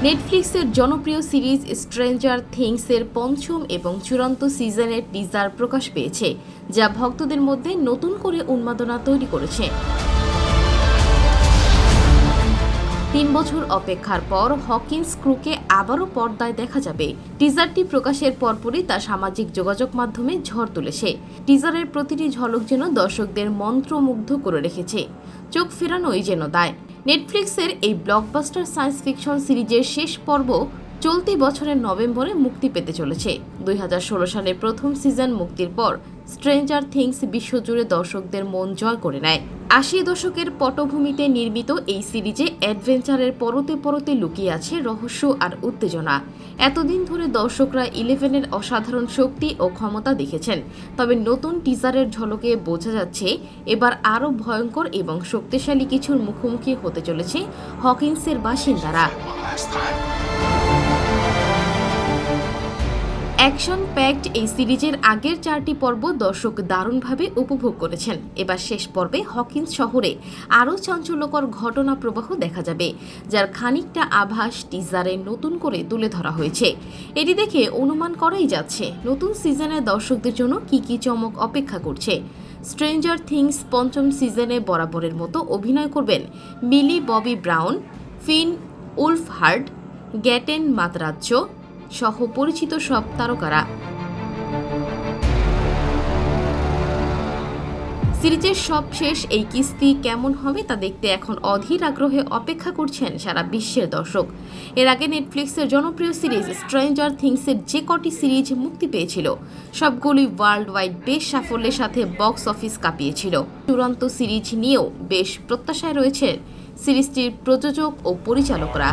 নেটফ্লিক্সের জনপ্রিয় series stranger থিংসের পঞ্চম এবং চূড়ান্ত সিজনের টিজার প্রকাশ পেয়েছে, যা ভক্তদের মধ্যে নতুন করে উন্মাদনা তৈরি করেছে। ৩ বছর অপেক্ষার পর হকিন্স ক্রুকে আবারও পর্দায় দেখা যাবে। টিজারটি প্রকাশের পরপরই তা সামাজিক যোগাযোগ মাধ্যমে ঝড় তুলেছে। টিজারের প্রতিটি ঝলক যেন দর্শকদের মন্ত্রমুগ্ধ করে রেখেছে। চোখ ফেরানোই যেন দায়। নেটফ্লিক্সের এই ব্লকবাস্টার সায়েন্স ফিকশন সিরিজের শেষ পর্ব চলতি বছরের নভেম্বরে মুক্তি পেতে চলেছে। ২০১৬ সালের প্রথম সিজন মুক্তির পর স্ট্রেঞ্জার থিংস বিশ্বজুড়ে দর্শকদের মন জয় করে নেয়। ৮০ দশকের পটভূমিতে নির্মিত এই সিরিজে অ্যাডভেঞ্চারের পরতে পরতে লুকিয়ে আছে রহস্য আর উত্তেজনা। এতদিন ধরে দর্শকরা 11-এর অসাধারণ শক্তি ও ক্ষমতা দেখেছেন, তবে নতুন টিজারের ঝলকে বোঝা যাচ্ছে এবার আরও ভয়ঙ্কর এবং শক্তিশালী কিছুর মুখোমুখি হতে চলেছে হকিন্সের বাসিন্দারা। অ্যাকশন প্যাকড এই সিরিজের আগের 4টি পর্ব দর্শক দারুণভাবে উপভোগ করেছেন। এবার শেষ পর্বে হকিন্স শহরে আরও চাঞ্চল্যকর ঘটনা প্রবাহ দেখা যাবে, যার খানিকটা আভাস টিজারে নতুন করে তুলে ধরা হয়েছে। এটি দেখে অনুমান করাই যাচ্ছে নতুন সিজনে দর্শকদের জন্য কী চমক অপেক্ষা করছে। স্ট্রেঞ্জার থিংস পঞ্চম সিজনে বরাবরের মতো অভিনয় করবেন মিলি ববি ব্রাউন, ফিন উলফহার্ড, গ্যাটেন মাতরাজ্য সহ পরিচিত সব তারকারা। সিরিজের সবশেষ এই কিস্তি কেমন হবে তা দেখতে এখন অধীর আগ্রহে অপেক্ষা করছেন সারা বিশ্বের দর্শক। এর আগে নেটফ্লিক্সের জনপ্রিয় সিরিজ স্ট্রেঞ্জার থিংসের যে কটি সিরিজ মুক্তি পেয়েছিল, সবগুলোই ওয়ার্ল্ড ওয়াইড বেশ সাফল্যের সাথে বক্স অফিস কাঁপিয়েছিল। চূড়ান্ত সিরিজ নিয়েও বেশ প্রত্যাশায় রয়েছে সিরিজটির প্রযোজক ও পরিচালকরা।